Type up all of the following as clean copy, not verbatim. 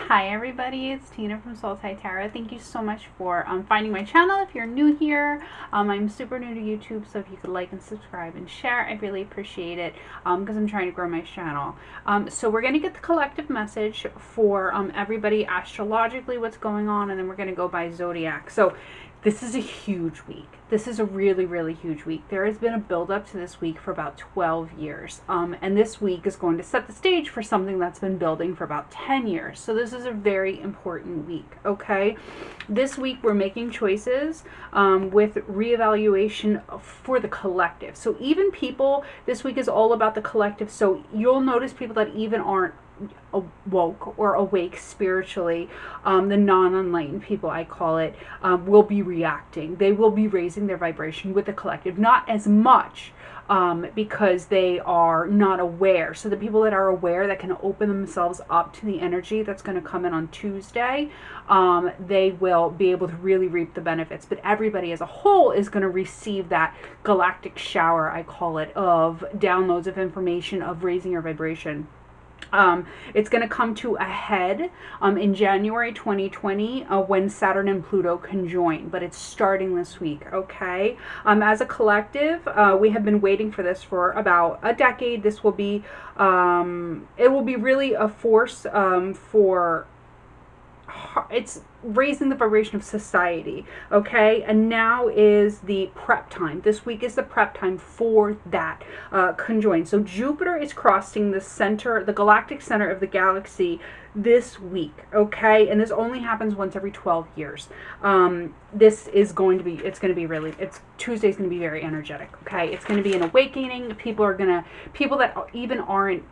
Hi everybody, it's Tina from Soul Tie Tarot. Thank you so much for finding my channel. If you're new here, I'm super new to YouTube, so if you could like and subscribe and share, I'd really appreciate it because I'm trying to grow my channel. So we're going to get the collective message for everybody astrologically what's going on, and then we're going to go by Zodiac. So this is a huge week. This is a really, really huge week. There has been a build-up to this week for about 12 years. And this week is going to set the stage for something that's been building for about 10 years. So this is a very important week, okay? This week we're making choices with reevaluation for the collective. So even people, this week is all about the collective. So you'll notice people that even aren't awoke or awake spiritually, the non-enlightened people, I call it, will be reacting. They will be raising their vibration with the collective, not as much because they are not aware. So the people that are aware, that can open themselves up to the energy that's going to come in on Tuesday, they will be able to really reap the benefits. But everybody as a whole is going to receive that galactic shower, I call it, of downloads of information, of raising your vibration. It's going to come to a head in January 2020 when Saturn and Pluto conjoin, but it's starting this week, okay? As a collective, we have been waiting for this for about a decade. This will be, it will be really a force for, it's raising the vibration of society, okay? And now is the prep time. This week is the prep time for that conjoin. So Jupiter is crossing the center, the galactic center of the galaxy this week, okay? And this only happens once every 12 years. This is going to be, Tuesday's going to be very energetic, okay? It's going to be an awakening. People that even aren't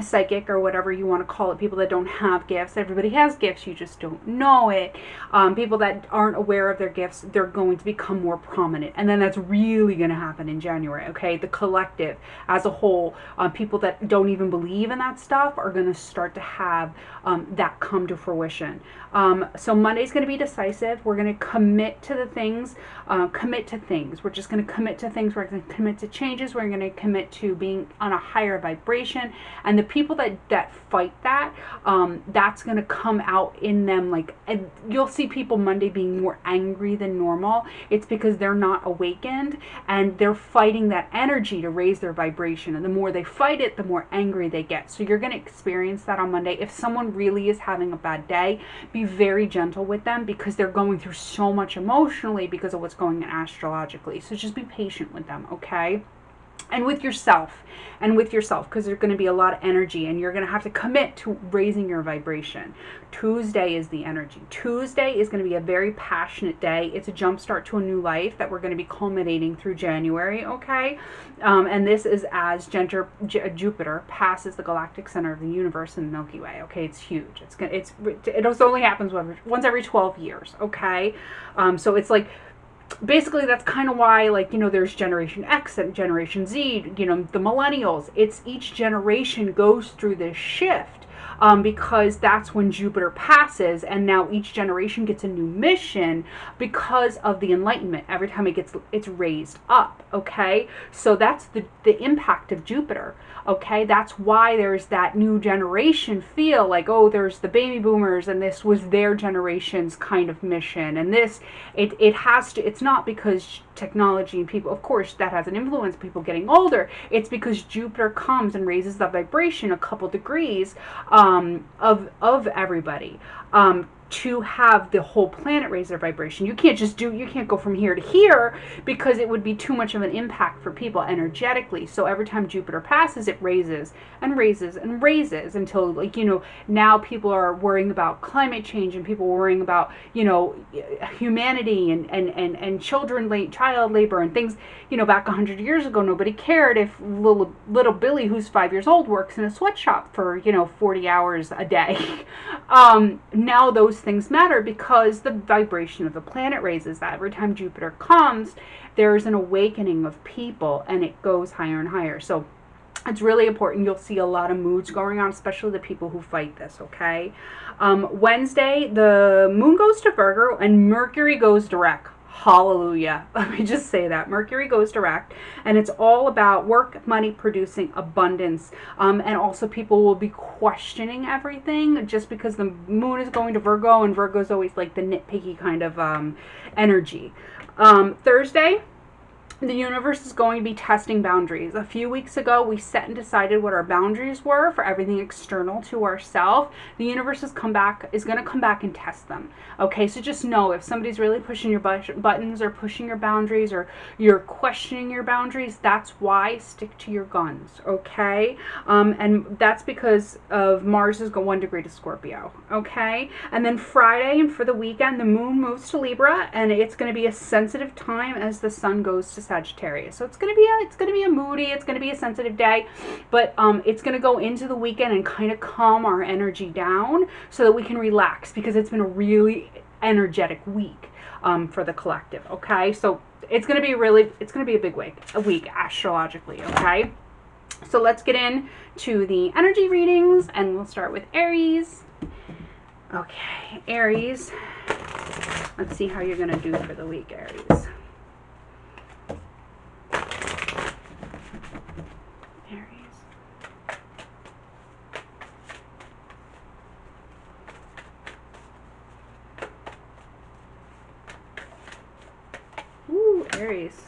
psychic or whatever you want to call it, people that don't have gifts, everybody has gifts, you just don't know it. People that aren't aware of their gifts, they're going to become more prominent, and then that's really going to happen in January, okay? The collective as a whole, people that don't even believe in that stuff are going to start to have that come to fruition. So Monday's going to be decisive. We're going to commit to the things, we're just going to commit to things. We're going to commit to changes. We're going to commit to being on a higher vibration. And the people that fight that, that's going to come out in them. Like, and you'll see people Monday being more angry than normal. It's because they're not awakened and they're fighting that energy to raise their vibration. And the more they fight it, the more angry they get. So you're going to experience that on Monday. If someone really is having a bad day, be very gentle with them because they're going through so much emotionally because of what's going on astrologically. So just be patient with them, okay? And with yourself, because there's going to be a lot of energy and you're going to have to commit to raising your vibration. Tuesday is the energy. Tuesday is going to be a very passionate day. It's a jump start to a new life that we're going to be culminating through January, okay? And this is as Jupiter passes the galactic center of the universe in the Milky Way, okay? It's huge. It only happens once every 12 years, okay? So it's like, basically that's kind of why, like, you know, there's Generation X and Generation Z, you know, the millennials. It's each generation goes through this shift because that's when Jupiter passes, and now each generation gets a new mission because of the enlightenment. Every time it's raised up, okay? So that's the impact of Jupiter, okay? That's why there's that new generation feel like, oh, there's the baby boomers and this was their generation's kind of mission, and this it's not because technology and people, of course that has an influence, people getting older. It's because Jupiter comes and raises the vibration a couple degrees of everybody, to have the whole planet raise their vibration. You can't go from here to here because it would be too much of an impact for people energetically. So every time Jupiter passes, it raises and raises and raises until, like, you know, now people are worrying about climate change and people are worrying about, you know, humanity and child labor and things. You know, back 100 years ago, nobody cared if little Billy, who's 5 years old, works in a sweatshop for, you know, 40 hours a day. Now those things matter because the vibration of the planet raises that. Every time Jupiter comes, there's an awakening of people and it goes higher and higher. So it's really important. You'll see a lot of moods going on, especially the people who fight this, okay? Wednesday, the moon goes to Virgo and Mercury goes direct. Hallelujah. Let me just say that. Mercury goes direct, and it's all about work, money, producing, abundance. And also, people will be questioning everything just because the moon is going to Virgo, and Virgo is always like the nitpicky kind of energy. Thursday, the universe is going to be testing boundaries. A few weeks ago, we set and decided what our boundaries were for everything external to ourselves. The universe is going to come back and test them. Okay, so just know if somebody's really pushing your buttons or pushing your boundaries or you're questioning your boundaries, that's why. Stick to your guns. Okay, and that's because of Mars is going 1 degree to Scorpio. Okay, and then Friday and for the weekend, the moon moves to Libra, and it's going to be a sensitive time as the sun goes to Sagittarius. So it's going to be a moody, it's going to be a sensitive day, but it's going to go into the weekend and kind of calm our energy down so that we can relax, because it's been a really energetic week for the collective. Okay, so it's going to be a big week astrologically. Okay, so let's get into the energy readings, and we'll start with Aries. Okay, Aries, let's see how you're going to do for the week, Aries. Aries.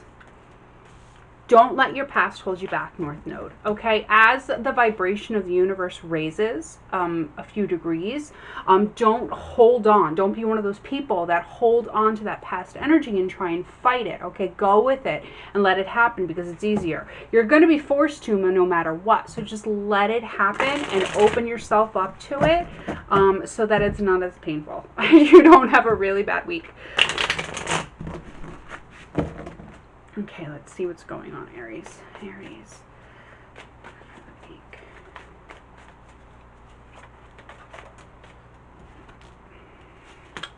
Don't let your past hold you back, North Node. Okay, as the vibration of the universe raises a few degrees, don't hold on. Don't be one of those people that hold on to that past energy and try and fight it. Okay, go with it and let it happen, because it's easier. You're going to be forced to no matter what. So just let it happen and open yourself up to it so that it's not as painful. You don't have a really bad week. Okay, let's see what's going on, Aries. Aries.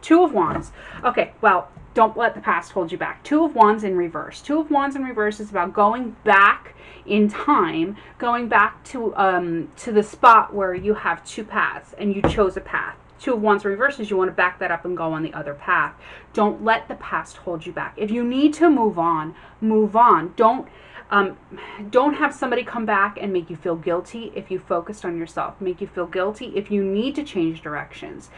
Two of Wands. Okay, well, don't let the past hold you back. Two of Wands in reverse. Two of Wands in reverse is about going back in time, going back to the spot where you have two paths and you chose a path. Two of Wands in reverse is you want to back that up and go on the other path. Don't let the past hold you back. If you need to move on, move on. Don't have somebody come back and make you feel guilty if you focused on yourself. Make you feel guilty if you need to change directions.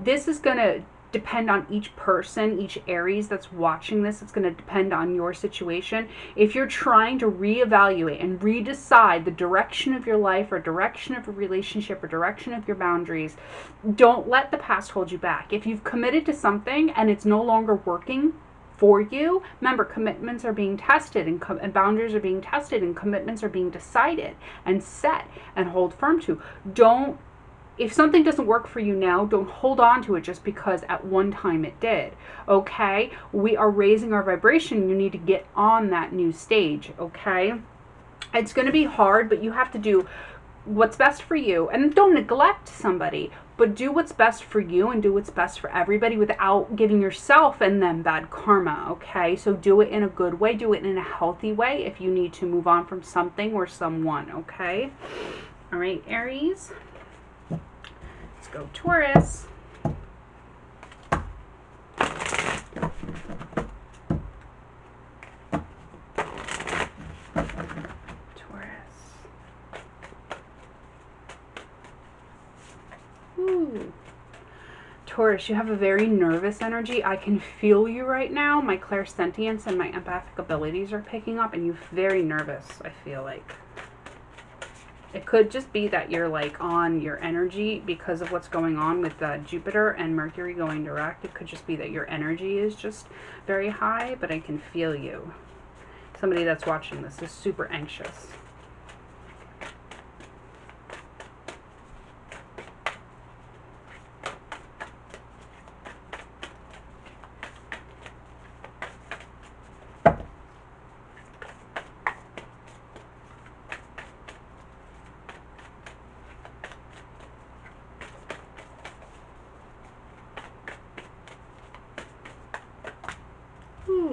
This is going to depend on each person, each Aries that's watching this. It's going to depend on your situation. If you're trying to reevaluate and redecide the direction of your life or direction of a relationship or direction of your boundaries, don't let the past hold you back. If you've committed to something and it's no longer working for you, remember, commitments are being tested and boundaries are being tested and commitments are being decided and set and hold firm to. If something doesn't work for you now, don't hold on to it just because at one time it did. Okay? We are raising our vibration. You need to get on that new stage. Okay? It's going to be hard, but you have to do what's best for you. And don't neglect somebody, but do what's best for you and do what's best for everybody without giving yourself and them bad karma. Okay? So do it in a good way. Do it in a healthy way if you need to move on from something or someone. Okay? All right, Aries. Let's go Taurus. Ooh. Taurus, you have a very nervous energy. I can feel you right now. My clairsentience and my empathic abilities are picking up, and you're very nervous, I feel like. It could just be that you're like on your energy because of what's going on with Jupiter and Mercury going direct. It could just be that your energy is just very high, but I can feel you. Somebody that's watching this is super anxious.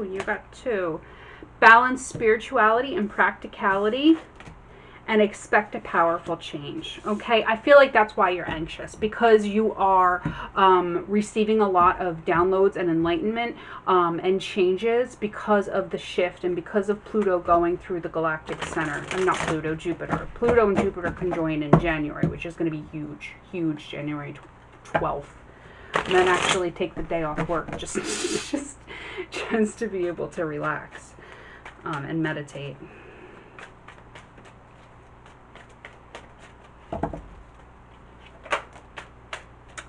You got two. Balance spirituality and practicality. and expect a powerful change. Okay, I feel like that's why you're anxious, because you are receiving a lot of downloads and enlightenment and changes because of the shift and because of Pluto going through the galactic center. Not Pluto, Jupiter. Pluto and Jupiter conjoin in January, which is going to be huge, huge, January 12th. And then actually take the day off work just to be able to relax and meditate.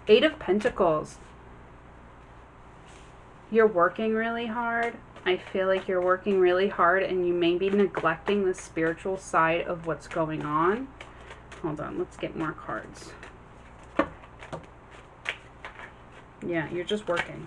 Eight of Pentacles. You're working really hard. I feel like you're working really hard and you may be neglecting the spiritual side of what's going on. Hold on, let's get more cards. Yeah, you're just working.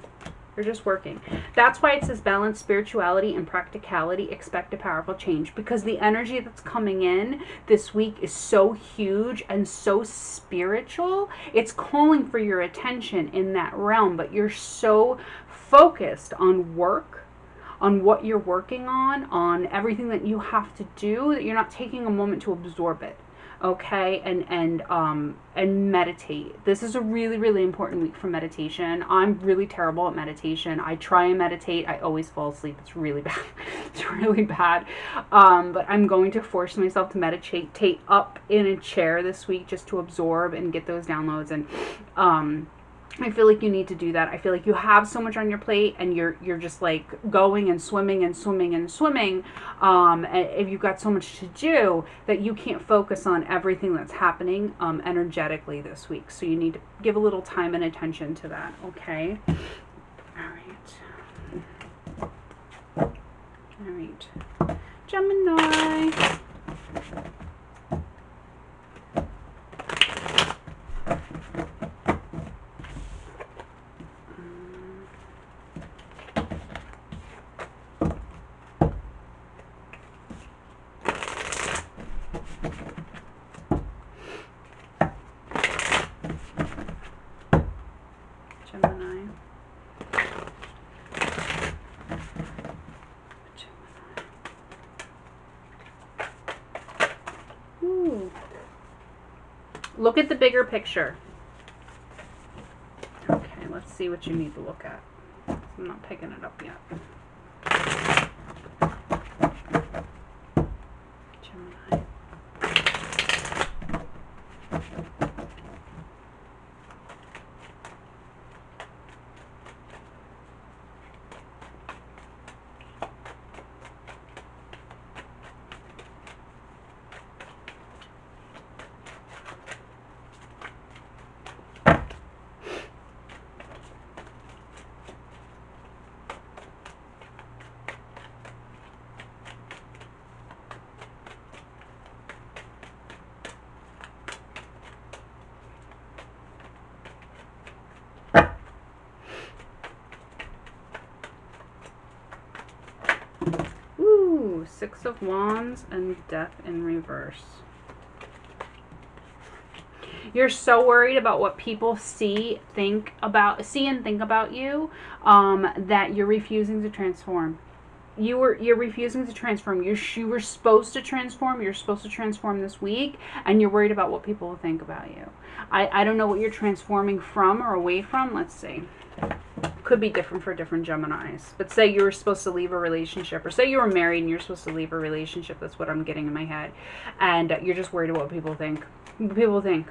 You're just working. That's why it says balance spirituality and practicality. Expect a powerful change, because the energy that's coming in this week is so huge and so spiritual. It's calling for your attention in that realm, but you're so focused on work, on what you're working on everything that you have to do, that you're not taking a moment to absorb it. Okay, and meditate. This is a really, really important week for meditation. I'm really terrible at meditation. I try and meditate. I always fall asleep. It's really bad. It's really bad. But I'm going to force myself to meditate up in a chair this week just to absorb and get those downloads. And I feel like you need to do that. I feel like you have so much on your plate and you're just like going and swimming and swimming and swimming. And if you've got so much to do that you can't focus on everything that's happening energetically this week. So you need to give a little time and attention to that. Okay. All right. Gemini. Look at the bigger picture. Okay, let's see what you need to look at. I'm not picking it up yet. Gemini. Six of Wands and Death in reverse. You're so worried about what people see and think about you that you're refusing to transform. You're refusing to transform. You were supposed to transform. You're supposed to transform this week, and you're worried about what people will think about you. I don't know what you're transforming from or away from. Let's see. Could be different for different Geminis. But say you were supposed to leave a relationship, or say you were married and you're supposed to leave a relationship. That's what I'm getting in my head. And you're just worried about what people think. What people think.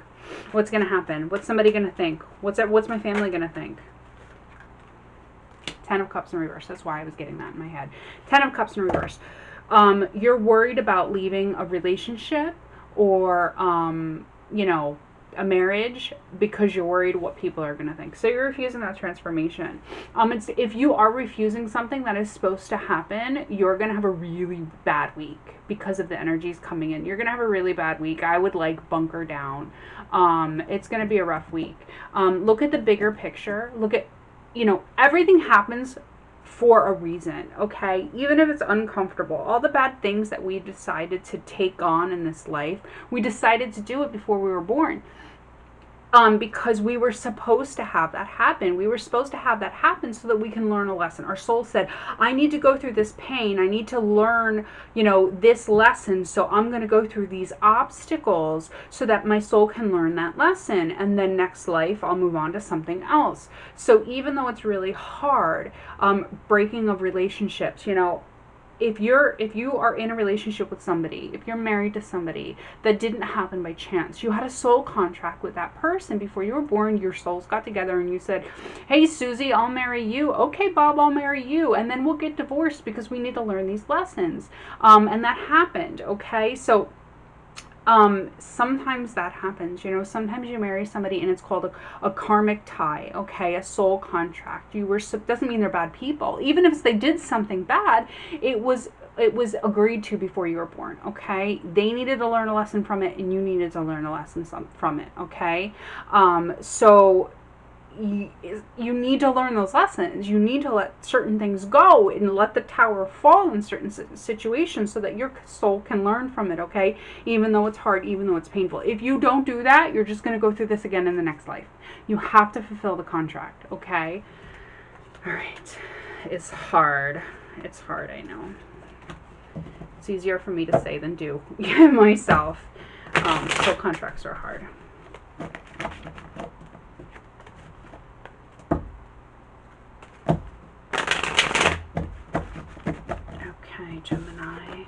What's going to happen? What's somebody going to think? What's my family going to think? Ten of Cups in reverse. That's why I was getting that in my head. Ten of Cups in reverse. You're worried about leaving a relationship or, a marriage because you're worried what people are going to think. So you're refusing that transformation. If you are refusing something that is supposed to happen, you're going to have a really bad week because of the energies coming in. You're going to have a really bad week. I would bunker down. It's going to be a rough week. Look at the bigger picture. Look at, everything happens for a reason, okay? Even if it's uncomfortable, all the bad things that we decided to take on in this life, we decided to do it before we were born. because we were supposed to have that happen. We were supposed to have that happen so that we can learn a lesson. Our soul said, I need to go through this pain. I need to learn, this lesson. So I'm going to go through these obstacles so that my soul can learn that lesson. And then next life, I'll move on to something else. So even though it's really hard, breaking of relationships, if you are in a relationship with somebody, if you're married to somebody, that didn't happen by chance. You had a soul contract with that person before you were born. Your souls got together and you said, hey Susie, I'll marry you. Okay Bob, I'll marry you. And then we'll get divorced because we need to learn these lessons. And that happened. Okay, so sometimes that happens. Sometimes you marry somebody and it's called a karmic tie. Okay, a soul contract. Doesn't mean they're bad people. Even if they did something bad, it was agreed to before you were born. Okay, they needed to learn a lesson from it, and you needed to learn a lesson from it. Okay, so you need to learn those lessons. You need to let certain things go and let the tower fall in certain situations so that your soul can learn from it, okay? Even though it's hard, even though it's painful. If you don't do that, you're just going to go through this again in the next life. You have to fulfill the contract, okay? All right. It's hard. It's hard, I know. It's easier for me to say than do myself. Soul contracts are hard. Okay, Gemini.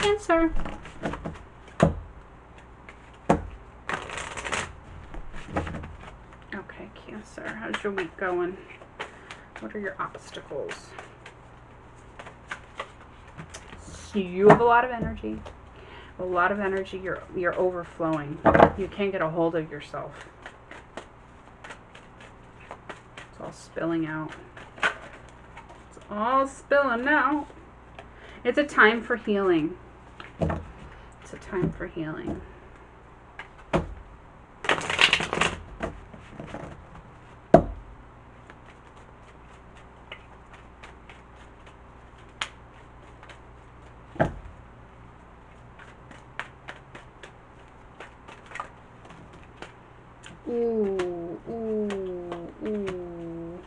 Cancer. Okay, Cancer. How's your week going? What are your obstacles? You have a lot of energy. You're overflowing. You can't get a hold of yourself. It's all spilling out. It's all spilling out. It's a time for healing. It's a time for healing. Ooh, ooh, ooh.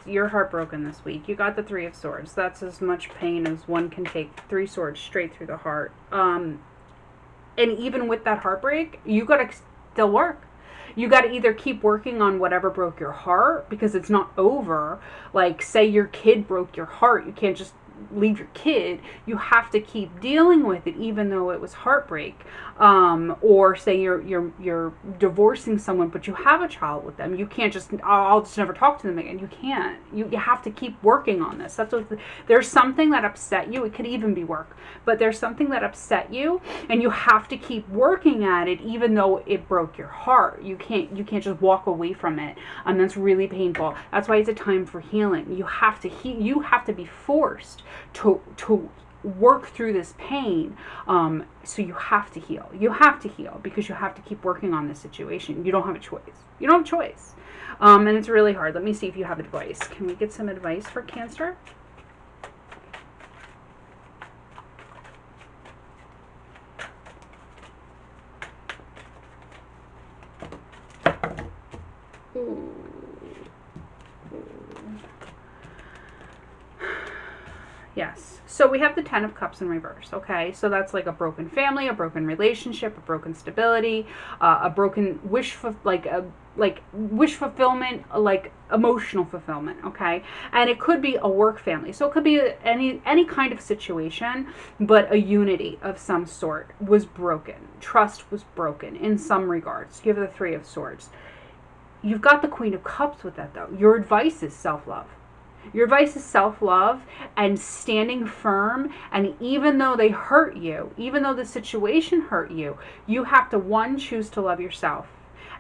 You're heartbroken this week. You got the 3 of Swords. That's as much pain as one can take. 3 swords straight through the heart. And even with that heartbreak, you got to still work. You got to either keep working on whatever broke your heart because it's not over. Like, say your kid broke your heart. You can't just leave your kid. You have to keep dealing with it even though it was heartbreak. Or say you're divorcing someone but you have a child with them. You can't just, I'll just never talk to them again. You can't. You have to keep working on this. That's what there's something that upset you. It could even be work, but there's something that upset you and you have to keep working at it even though it broke your heart. You can't just walk away from it. That's really painful. That's why it's a time for healing. You have to heal. You have to be forced to work through this pain. So you have to heal. You have to heal because you have to keep working on this situation. You don't have a choice. You don't have a choice. And it's really hard. Let me see if you have advice. Can we get some advice for Cancer? Ooh. Yes. So we have the 10 of Cups in reverse, okay? So that's like a broken family, a broken relationship, a broken stability, a broken wish wish fulfillment, like emotional fulfillment, okay? And it could be a work family. So it could be any kind of situation, but a unity of some sort was broken. Trust was broken in some regards. You have the 3 of Swords. You've got the Queen of Cups with that, though. Your advice is self-love. Your advice is self-love and standing firm. And even though they hurt you, even though the situation hurt you, you have to, 1, choose to love yourself.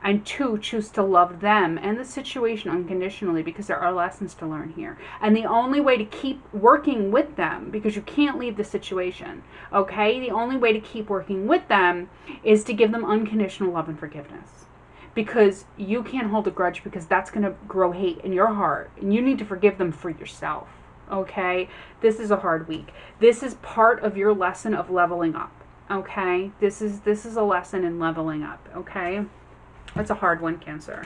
And 2, choose to love them and the situation unconditionally because there are lessons to learn here. And the only way to keep working with them, because you can't leave the situation, okay? The only way to keep working with them is to give them unconditional love and forgiveness. Because you can't hold a grudge because that's going to grow hate in your heart. And you need to forgive them for yourself. okay? This is a hard week. This is part of your lesson of leveling up, okay? This is a lesson in leveling up, okay? That's a hard one, Cancer.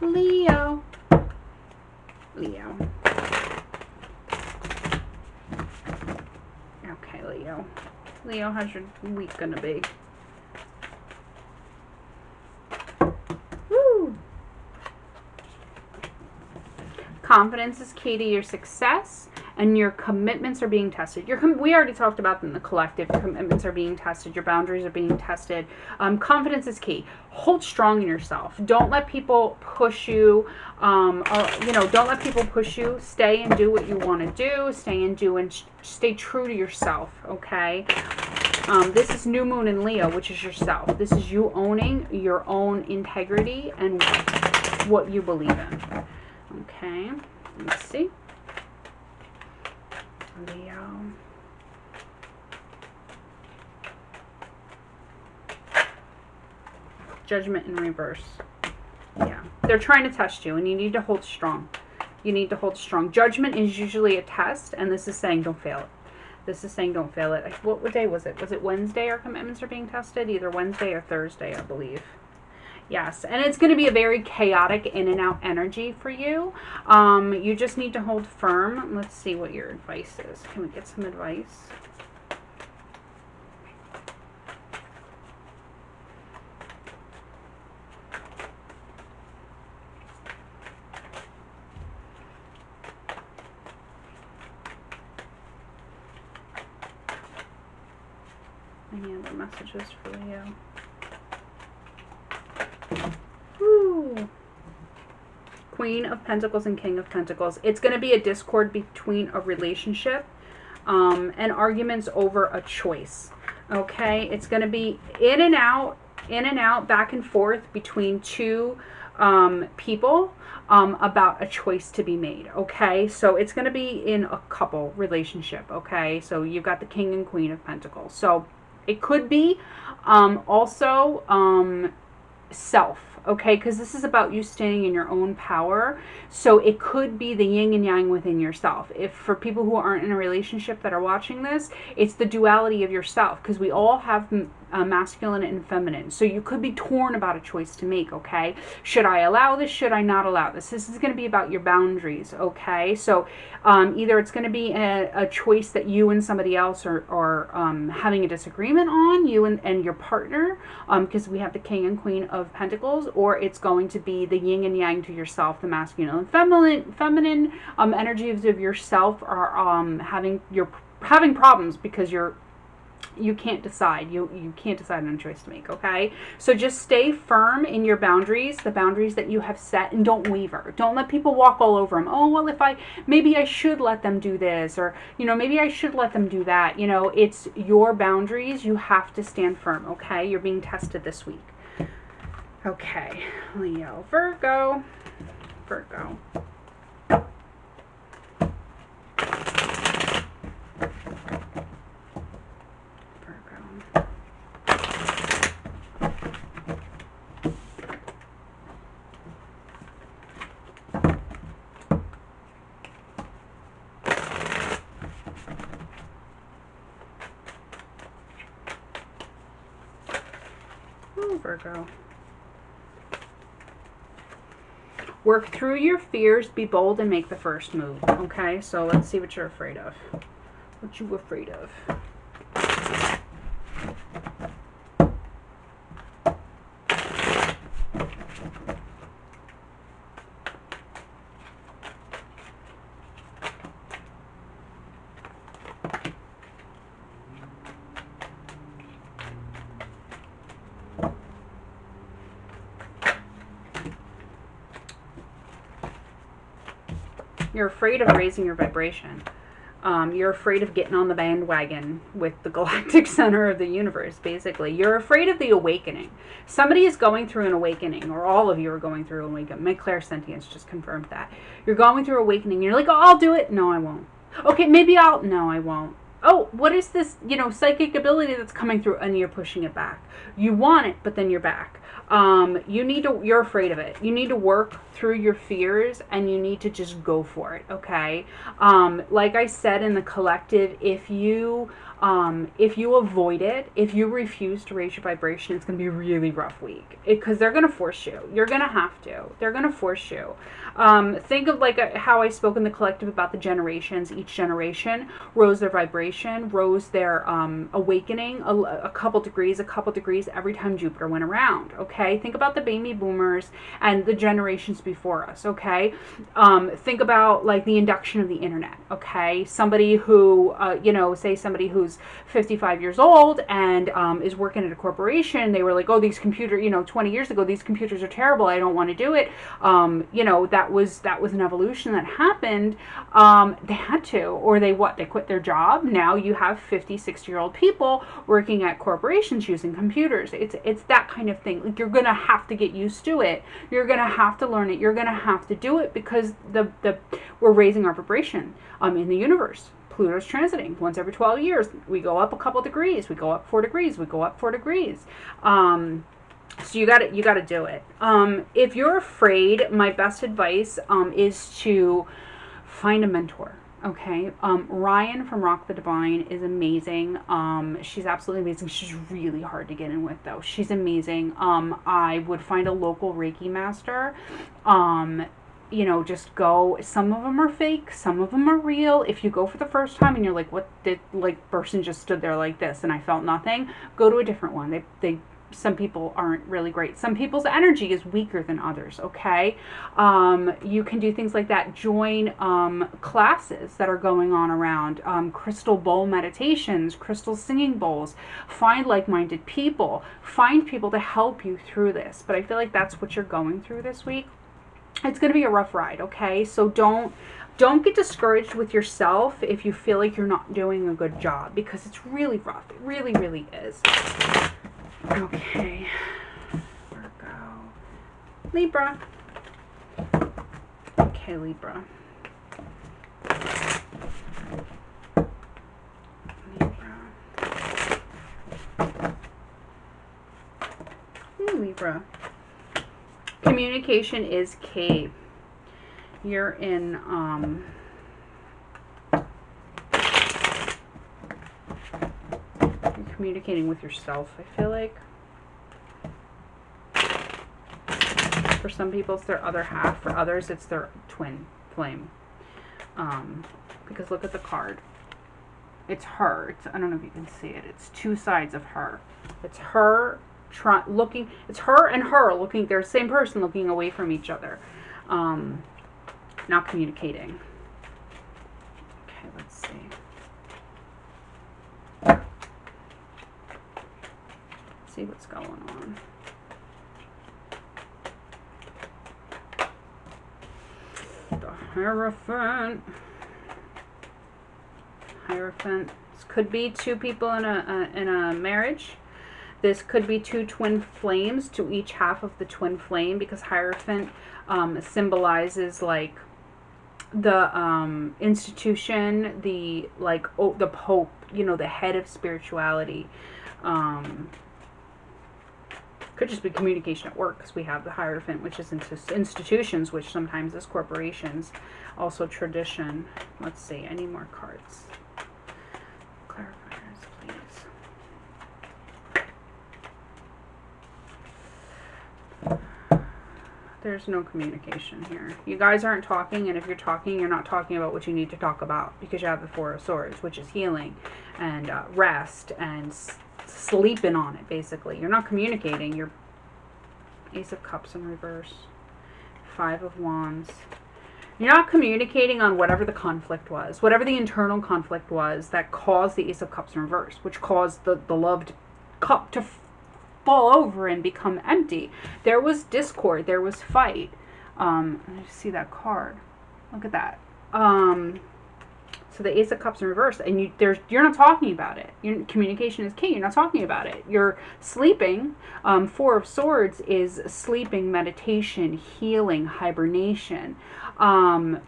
Leo. Leo. Okay, Leo. Leo, how's your week gonna be? Woo! Confidence is key to your success, and your commitments are being tested. We already talked about in the collective. Your commitments are being tested. Your boundaries are being tested. Confidence is key. Hold strong in yourself. Don't let people push you. Don't let people push you. Stay and do what you want to do. Stay and do and stay true to yourself. Okay. This is new moon in Leo, which is yourself. This is you owning your own integrity and what you believe in. Okay. Let's see. Leo. Judgment in reverse. Yeah. They're trying to test you, and you need to hold strong. You need to hold strong. Judgment is usually a test, and this is saying don't fail it. This is saying don't fail it. What day was it? Was it Wednesday our commitments are being tested? Either Wednesday or Thursday, I believe. Yes, and it's going to be a very chaotic in and out energy for you. You just need to hold firm. Let's see what your advice is. Can we get some advice? Any other messages for Leo? Woo. Queen of Pentacles and King of Pentacles. It's going to be a discord between a relationship and arguments over a choice. Okay, it's going to be in and out, back and forth between two people about a choice to be made. Okay, so it's going to be in a couple relationship. Okay, so you've got the King and Queen of Pentacles. So it could be also self. Okay, because this is about you staying in your own power. So it could be the yin and yang within yourself. If for people who aren't in a relationship that are watching this, it's the duality of yourself, because we all have masculine and feminine. So you could be torn about a choice to make. Okay, should I allow this? Should I not allow this? This is going to be about your boundaries. Okay, so either it's going to be a choice that you and somebody else are having a disagreement on, you and your partner, because we have the King and Queen of Pentacles, or it's going to be the yin and yang to yourself, the masculine and feminine energies of yourself are having problems because you can't decide. You can't decide on a choice to make, okay? So just stay firm in your boundaries, the boundaries that you have set, and don't waver. Don't let people walk all over them. Oh, well, maybe I should let them do this, or, maybe I should let them do that. It's your boundaries. You have to stand firm, okay? You're being tested this week. Okay, Leo, Virgo. Ooh, Virgo. Work through your fears, be bold, and make the first move. Okay, so let's see what you're afraid of. What you afraid of? You're afraid of raising your vibration. You're afraid of getting on the bandwagon with the galactic center of the universe, basically. You're afraid of the awakening. Somebody is going through an awakening, or all of you are going through an awakening. My clairsentience just confirmed that. You're going through awakening. You're like, oh, I'll do it. No, I won't. Okay, maybe I'll. No, I won't. Oh, what is this, psychic ability that's coming through, and you're pushing it back. You want it, but then you're back. You're afraid of it. You need to work through your fears, and you need to just go for it, okay? Like I said in the collective, if you avoid it, if you refuse to raise your vibration, it's going to be a really rough week, because they're going to force you. You're going to have to. They're going to force you. Think of how I spoke in the collective about the generations. Each generation rose their vibration, rose their awakening a couple degrees every time Jupiter went around, okay? Think about the baby boomers and the generations before us, okay? Think about the induction of the internet, okay? Somebody who, say somebody who's 55 years old and is working at a corporation, they were like, oh, these computers, 20 years ago, these computers are terrible, I don't want to do it. That was an evolution that happened. They had to, or they quit their job. Now you have 50, 60-year-old people working at corporations using computers. It's that kind of thing. You're gonna have to get used to it. You're gonna have to learn it. You're gonna have to do it, because we're raising our vibration in the universe. Pluto's transiting once every 12 years. We go up a couple degrees. We go up 4 degrees. We go up 4 degrees. So you got to do it. If you're afraid, my best advice is to find a mentor. Okay, Ryan from Rock the Divine is amazing. She's absolutely amazing. She's really hard to get in with, though. She's amazing. I would find a local Reiki master. Just go. Some of them are fake, some of them are real. If you go for the first time and you're like, what did, person just stood there like this and I felt nothing, go to a different one. Some people aren't really great. Some people's energy is weaker than others, okay? You can do things like that. Join classes that are going on around, crystal bowl meditations, crystal singing bowls. Find like-minded people. Find people to help you through this. But I feel like that's what you're going through this week. It's going to be a rough ride, okay? So don't get discouraged with yourself if you feel like you're not doing a good job, because it's really rough. It really, really is. Okay, Virgo, Libra. Okay, Libra. Libra. Communication is key. You're in communicating with yourself, I feel like. For some people, it's their other half. For others, it's their twin flame. Because look at the card. It's her. I don't know if you can see it. It's two sides of her. It's her looking. It's her and her looking. They're the same person looking away from each other. Not communicating. Okay, let's see. See what's going on. The Hierophant. Hierophant. This could be two people in a marriage. This could be two twin flames, to each half of the twin flame, because Hierophant symbolizes like the institution, the the Pope, the head of spirituality. Could just be communication at work, because we have the Hierophant, which is institutions, which sometimes is corporations. Also tradition. Let's see, I need more cards. Clarifiers, please. There's no communication here. You guys aren't talking, and if you're talking, you're not talking about what you need to talk about, because you have the Four of Swords, which is healing and rest and sleeping on it, basically. You're not communicating. You're Ace of Cups in reverse, Five of Wands. You're not communicating on whatever the conflict was, whatever the internal conflict was that caused the Ace of Cups in reverse, which caused the loved cup to fall over and become empty. There was discord. There was fight. I see that card. Look at that. This So the Ace of Cups in reverse, and you're not talking about it. Communication is key. You're not talking about it. You're sleeping. Four of Swords is sleeping, meditation, healing, hibernation. But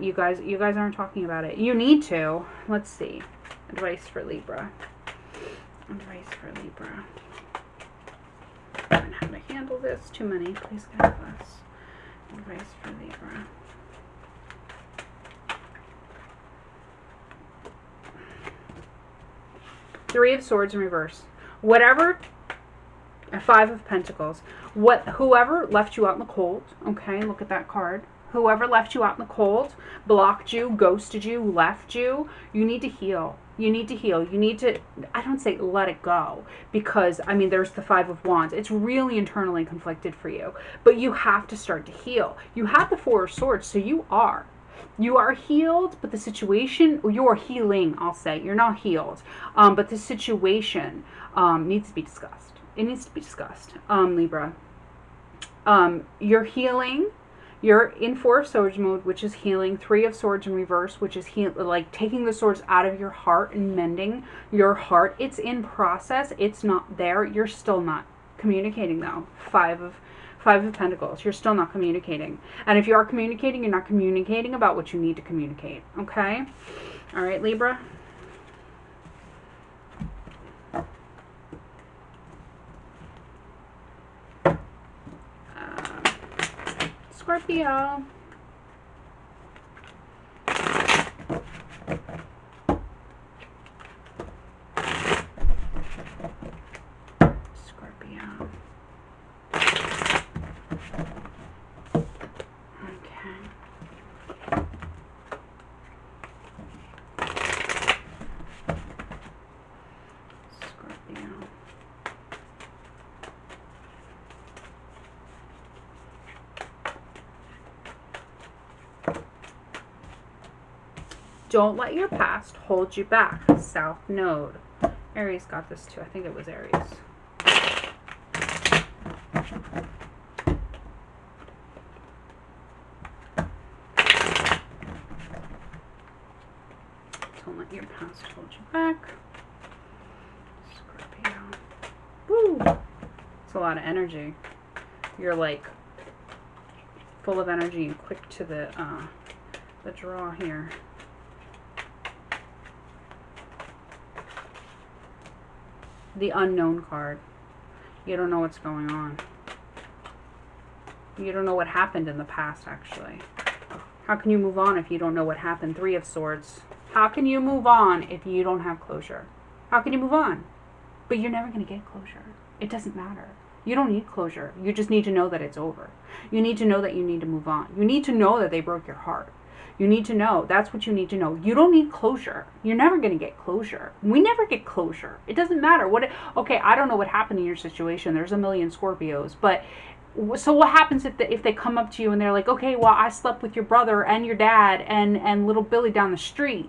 you guys aren't talking about it. You need to. Let's see. Advice for Libra. Advice for Libra. And how to handle this. Too many. Please guide us. Advice for Libra. Three of Swords in reverse. Whatever. Five of Pentacles. Whoever left you out in the cold. Okay, look at that card. Whoever left you out in the cold, blocked you, ghosted you, left you, you need to heal. You need to heal. You need to, I don't say let it go, because, I mean, there's the Five of Wands. It's really internally conflicted for you. But you have to start to heal. You have the Four of Swords, so you are. You are healed, but the situation, or you're healing, I'll say. You're not healed. But the situation needs to be discussed. It needs to be discussed, Libra. You're healing. You're in Four of Swords mode, which is healing. Three of Swords in reverse, which is like taking the swords out of your heart and mending your heart. It's in process. It's not there. You're still not communicating, though. Five of Pentacles. You're still not communicating. And if you are communicating, you're not communicating about what you need to communicate. Okay? All right, Libra? Scorpio. Scorpio. Okay. Scorpio. Don't let your past hold you back. South Node. Aries got this too. I think it was Aries. Don't let your past hold you back. Scorpio. Woo! It's a lot of energy. You're like full of energy and quick to the draw here. The Unknown card. You don't know what's going on. You don't know what happened in the past, actually. How can you move on if you don't know what happened? Three of Swords. How can you move on if you don't have closure? How can you move on? But you're never going to get closure. It doesn't matter. You don't need closure. You just need to know that it's over. You need to know that you need to move on. You need to know that they broke your heart. You need to know. That's what you need to know. You don't need closure. You're never going to get closure. We never get closure. It doesn't matter. Okay, I don't know what happened in your situation. There's a million Scorpios. But so what happens if they come up to you and they're like, okay, well, I slept with your brother and your dad and little Billy down the street.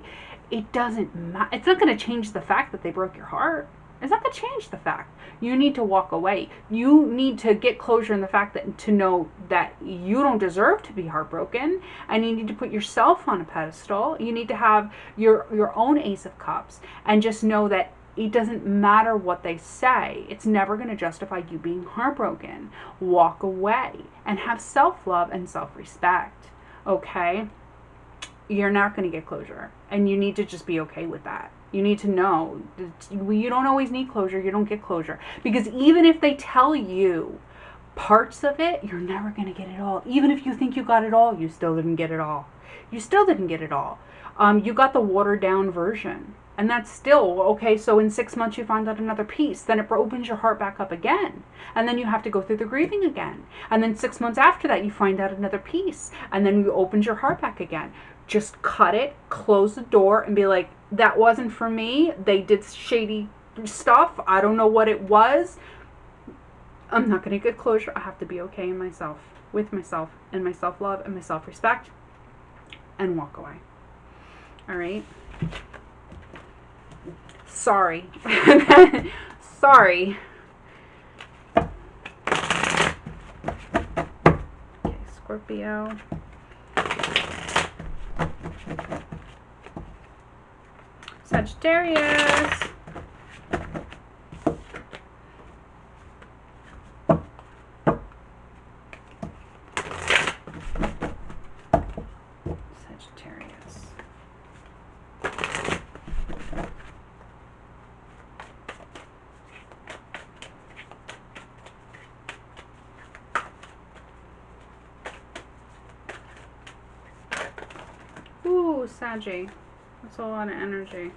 It doesn't matter. It's not going to change the fact that they broke your heart. It's not going to change the fact. You need to walk away. You need to get closure in the fact that to know that you don't deserve to be heartbroken, and you need to put yourself on a pedestal. You need to have your own Ace of Cups, and just know that it doesn't matter what they say. It's never going to justify you being heartbroken. Walk away and have self-love and self-respect. Okay? You're not going to get closure, and you need to just be okay with that. You need to know you don't always need closure. You don't get closure. Because even if they tell you parts of it, you're never going to get it all. Even if you think you got it all, you still didn't get it all. You still didn't get it all. You got the watered down version. And that's still, okay, so in 6 months you find out another piece. Then it opens your heart back up again. And then you have to go through the grieving again. And then 6 months after that you find out another piece. And then you open your heart back again. Just cut it, close the door, and be like, that wasn't for me. They did shady stuff. I don't know what it was. I'm not going to get closure. I have to be okay in myself, with myself, and my self-love and my self-respect, and walk away. All right? Sorry. Sorry. Okay, Scorpio. Sagittarius. Sagittarius. Ooh, Saggy. That's a lot of energy.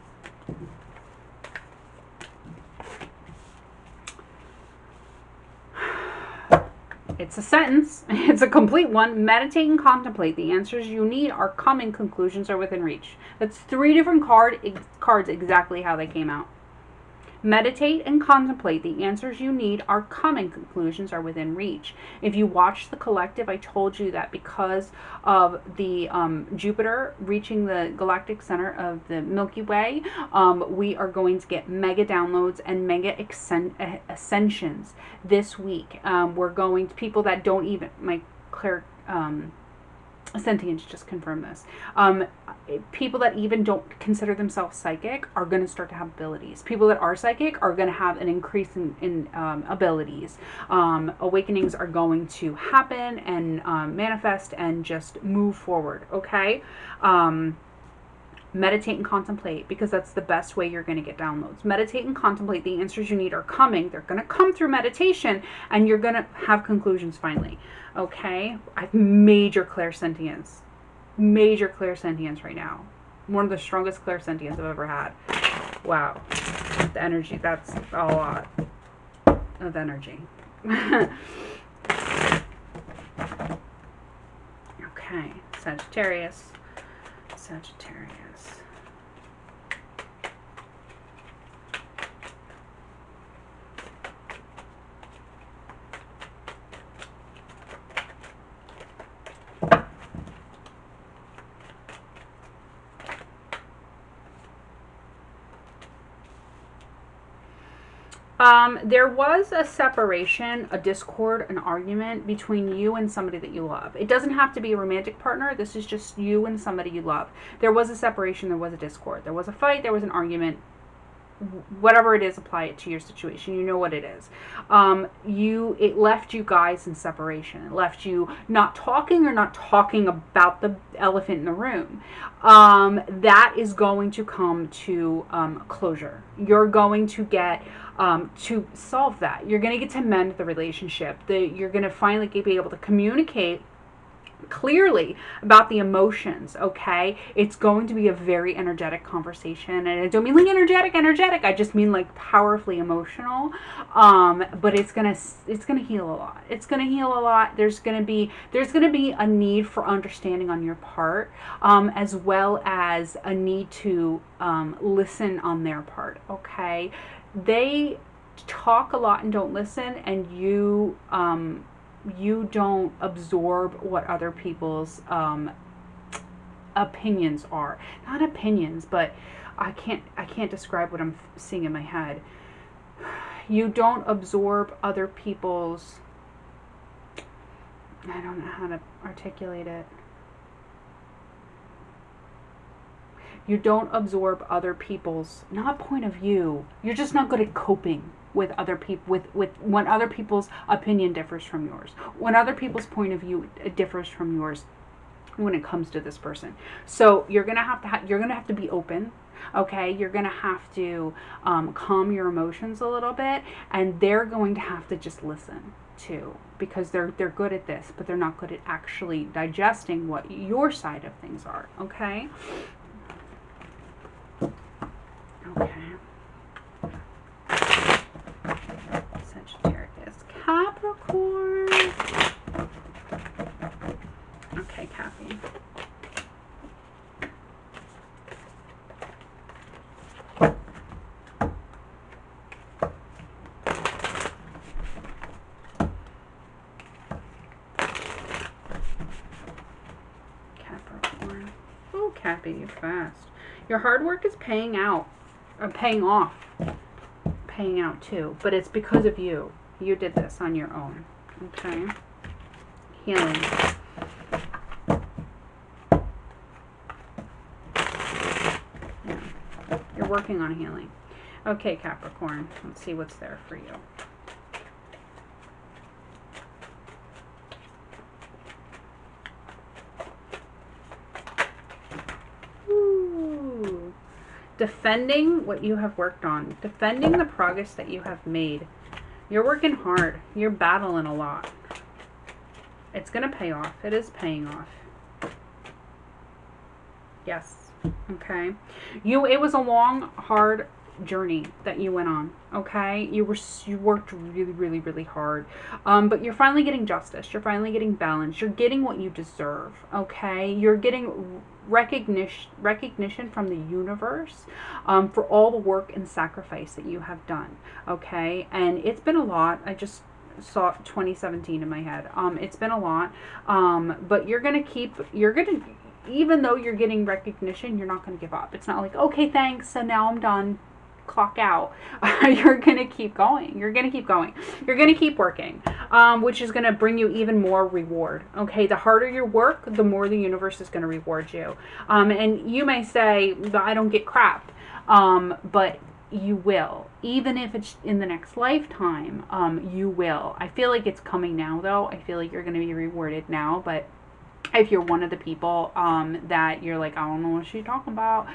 It's a sentence. It's a complete one. Meditate and contemplate. The answers you need are coming. Conclusions are within reach. That's 3 different cards exactly how they came out. Meditate and contemplate. The answers you need are coming. Conclusions are within reach. If you watch the collective, I told you that because of the Jupiter reaching the galactic center of the Milky Way, we are going to get mega downloads and mega ascensions this week. We're going to people that don't even, my clear sentience just confirmed this. People that even don't consider themselves psychic are going to start to have abilities. People that are psychic are going to have an increase in abilities. Awakenings are going to happen and manifest and just move forward, okay? Meditate and contemplate, because that's the best way you're going to get downloads. Meditate and contemplate. The answers you need are coming. They're going to come through meditation, and you're going to have conclusions finally. Okay? I have major clairsentience. Major clairsentience right now. One of the strongest clairsentience I've ever had. Wow. The energy, that's a lot of energy. Okay. Sagittarius. Sagittarius. There was a separation, a discord, an argument between you and somebody that you love. It doesn't have to be a romantic partner. This is just you and somebody you love. There was a separation. There was a discord. There was a fight. There was an argument. Whatever it is, apply it to your situation. You know what it is. It left you guys in separation. It left you not talking or not talking about the elephant in the room. That is going to come to closure. You're going to get to solve that. You're going to get to mend the relationship. You're going to finally be able to communicate clearly about the emotions, okay? It's going to be a very energetic conversation, and I don't mean like energetic, I just mean like powerfully emotional, but it's gonna heal a lot. It's gonna heal a lot. There's gonna be a need for understanding on your part, as well as a need to listen on their part, okay? They talk a lot and don't listen, and you don't absorb what other people's opinions are. Not opinions, but I can't describe what I'm seeing in my head. You don't absorb other people's, I don't know how to articulate it. You don't absorb other people's, not point of view. You're just not good at coping with other people, with when other people's opinion differs from yours, when other people's point of view differs from yours when it comes to this person. So you're gonna have to be open, okay? You're gonna have to calm your emotions a little bit, and they're going to have to just listen too, because they're good at this, but they're not good at actually digesting what your side of things are, okay? Okay. Sagittarius, Capricorn. Okay, Cappy. Capricorn. Oh, Cappy, you're fast. Your hard work is paying out. Or paying off. Paying out too. But it's because of you. You did this on your own. Okay? Healing. working on healing. Okay, Capricorn, let's see what's there for you. Ooh. Defending what you have worked on. Defending the progress that you have made. You're working hard. You're battling a lot. It's going to pay off. It is paying off. Yes. Okay. It was a long, hard journey that you went on. Okay. You worked really, really, really hard. But you're finally getting justice. You're finally getting balance. You're getting what you deserve. Okay. You're getting recognition from the universe for all the work and sacrifice that you have done. Okay. And it's been a lot. I just saw 2017 in my head. It's been a lot. But even though you're getting recognition, you're not going to give up. It's not like, okay, thanks, so now I'm done, clock out. You're going to keep going. You're going to keep going. You're going to keep working, which is going to bring you even more reward. Okay, the harder you work, the more the universe is going to reward you. And you may say, I don't get crap, but you will. Even if it's in the next lifetime, you will. I feel like it's coming now, though. I feel like you're going to be rewarded now, but if you're one of the people that you're like, I don't know what she's talking about,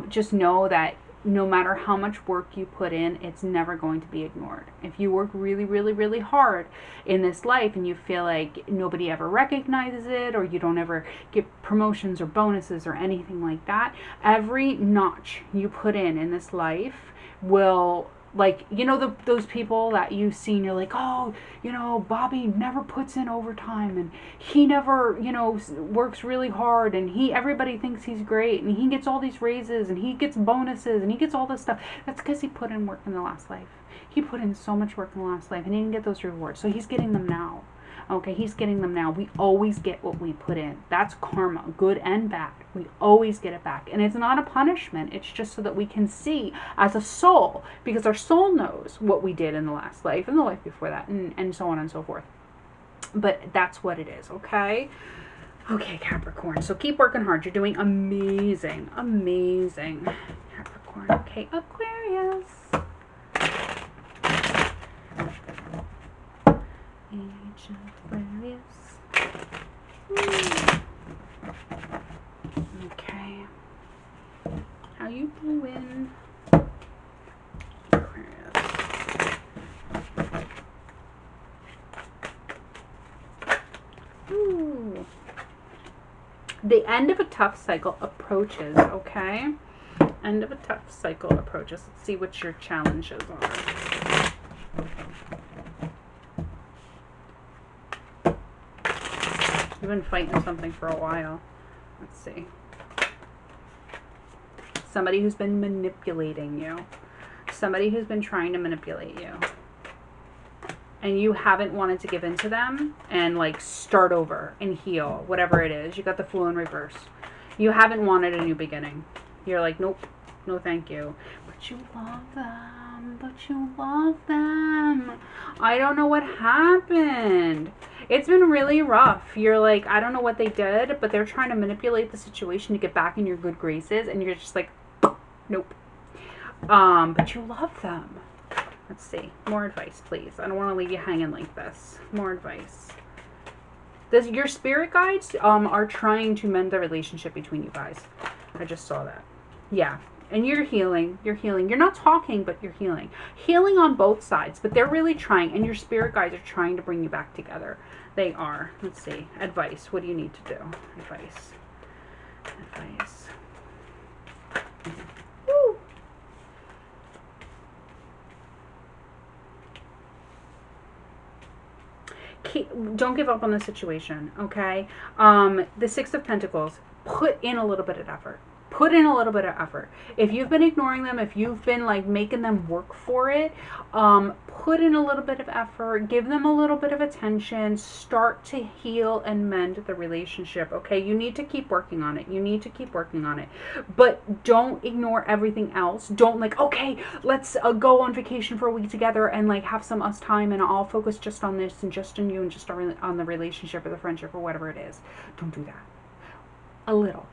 just know that no matter how much work you put in, it's never going to be ignored. If you work really, really, really hard in this life and you feel like nobody ever recognizes it, or you don't ever get promotions or bonuses or anything like that, every notch you put in this life will, like, you know, those people that you see and you're like, oh, you know, Bobby never puts in overtime and he never, you know, works really hard and everybody thinks he's great and he gets all these raises and he gets bonuses and he gets all this stuff. That's because he put in work in the last life. He put in so much work in the last life and he didn't get those rewards. So he's getting them now. Okay, he's getting them now. We always get what we put in. That's karma, good and bad. We always get it back. And it's not a punishment. It's just so that we can see as a soul, because our soul knows what we did in the last life and the life before that, and so on and so forth. But that's what it is, okay? Okay, Capricorn. So keep working hard. You're doing amazing. Amazing. Capricorn. Okay, Aquarius. Age Aquarius. Okay. How you doing, Aquarius? Ooh. The end of a tough cycle approaches, okay? End of a tough cycle approaches. Let's see what your challenges are. You've been fighting something for a while. Let's see. Somebody who's been manipulating you. Somebody who's been trying to manipulate you. And you haven't wanted to give in to them and like start over and heal, whatever it is. You got the Fool in reverse. You haven't wanted a new beginning. You're like, nope, no thank you. But you love them. But you love them. I don't know what happened. It's been really rough. You're like, I don't know what they did, but they're trying to manipulate the situation to get back in your good graces, and you're just like, nope. But you love them. Let's see. More advice, please. I don't want to leave you hanging like this. More advice. Your spirit guides are trying to mend the relationship between you guys. I just saw that. Yeah. And you're healing. You're healing. You're not talking, but you're healing. Healing on both sides, but they're really trying. And your spirit guides are trying to bring you back together. They are. Let's see. Advice. What do you need to do? Advice. Advice. Woo. Don't give up on the situation, okay? The Six of Pentacles. Put in a little bit of effort. Put in a little bit of effort. If you've been ignoring them, if you've been like making them work for it, put in a little bit of effort. Give them a little bit of attention. Start to heal and mend the relationship, okay? You need to keep working on it. You need to keep working on it. But don't ignore everything else. Don't like, okay, let's go on vacation for a week together and like have some us time and I'll focus just on this and just on you and just on the relationship or the friendship or whatever it is. Don't do that. A little.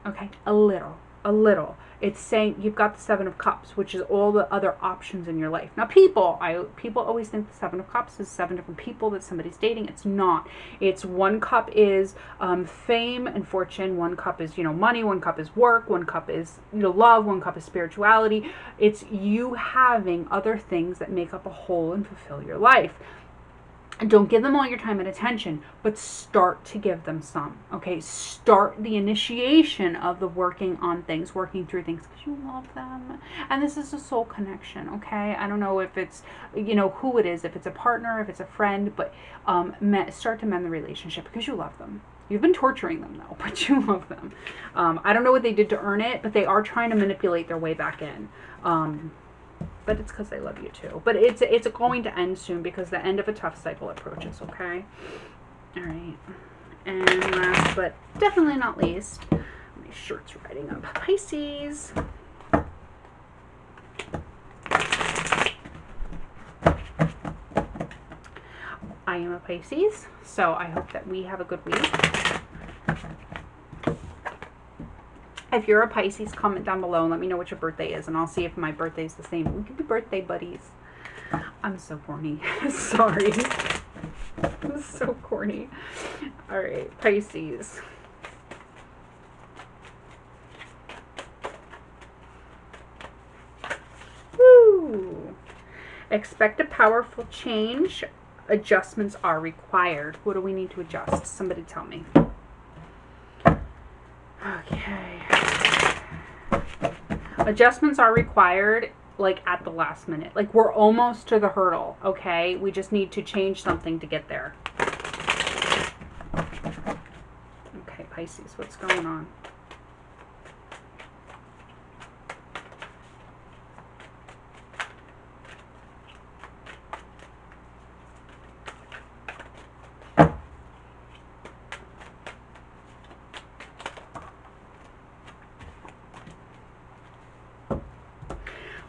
Okay, a little. a little. It's saying you've got the Seven of Cups, which is all the other options in your life. Now, people always think the Seven of Cups is 7 different people that somebody's dating. It's not. It's one cup is fame and fortune. One cup is, money. One cup is work. One cup is, love. One cup is spirituality. It's you having other things that make up a whole and fulfill your life. And don't give them all your time and attention, but start to give them some, okay? Start the initiation of the working on things, working through things, because you love them. And this is a soul connection, okay? I don't know if it's, who it is, if it's a partner, if it's a friend, but start to mend the relationship because you love them. You've been torturing them, though, but you love them. I don't know what they did to earn it, but they are trying to manipulate their way back in. But it's because they love you too. But it's going to end soon because the end of a tough cycle approaches, okay? All right. And last but definitely not least, my shirt's riding up. Pisces. I am a Pisces, so I hope that we have a good week. If you're a Pisces, comment down below and let me know what your birthday is, and I'll see if my birthday is the same. We could be birthday buddies. I'm so corny. Sorry. I'm so corny. All right, Pisces. Woo! Expect a powerful change. Adjustments are required. What do we need to adjust? Somebody tell me. Okay. Adjustments are required, like, at the last minute. Like, we're almost to the hurdle, okay? We just need to change something to get there. Okay, Pisces, what's going on?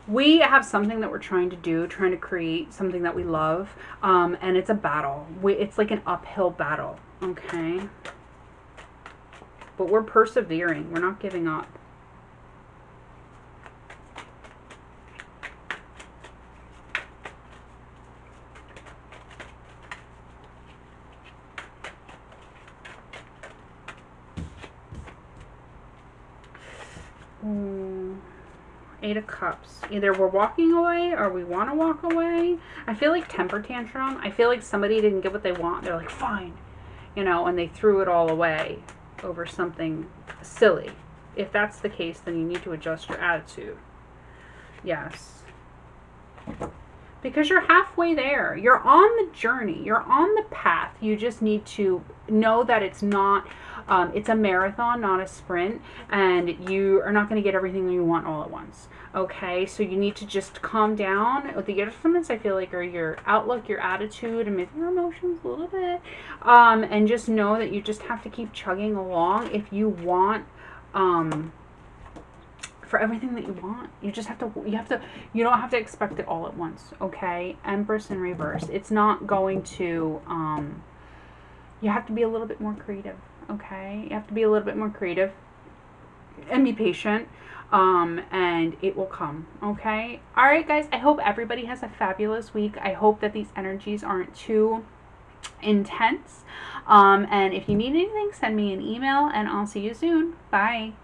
We have something that we're trying to do, trying to create something that we love, and it's a battle. It's like an uphill battle, okay? But we're persevering. We're not giving up. Eight of Cups. Either we're walking away or we want to walk away. I feel like temper tantrum. I feel like somebody didn't get what they want. They're like, fine. And they threw it all away over something silly. If that's the case, then you need to adjust your attitude. Yes. Because you're halfway there. You're on the journey. You're on the path. You just need to know that it's not, it's a marathon, not a sprint. And you are not going to get everything you want all at once. Okay? So you need to just calm down. The adjustments, I feel like, are your outlook, your attitude, and maybe your emotions a little bit. And just know that you just have to keep chugging along if you want, for everything that you want. You don't have to expect it all at once, okay? Empress in reverse. It's not going to, you have to be a little bit more creative, okay? You have to be a little bit more creative and be patient, and it will come, okay? All right, guys, I hope everybody has a fabulous week. I hope that these energies aren't too intense, and if you need anything, send me an email, and I'll see you soon. Bye.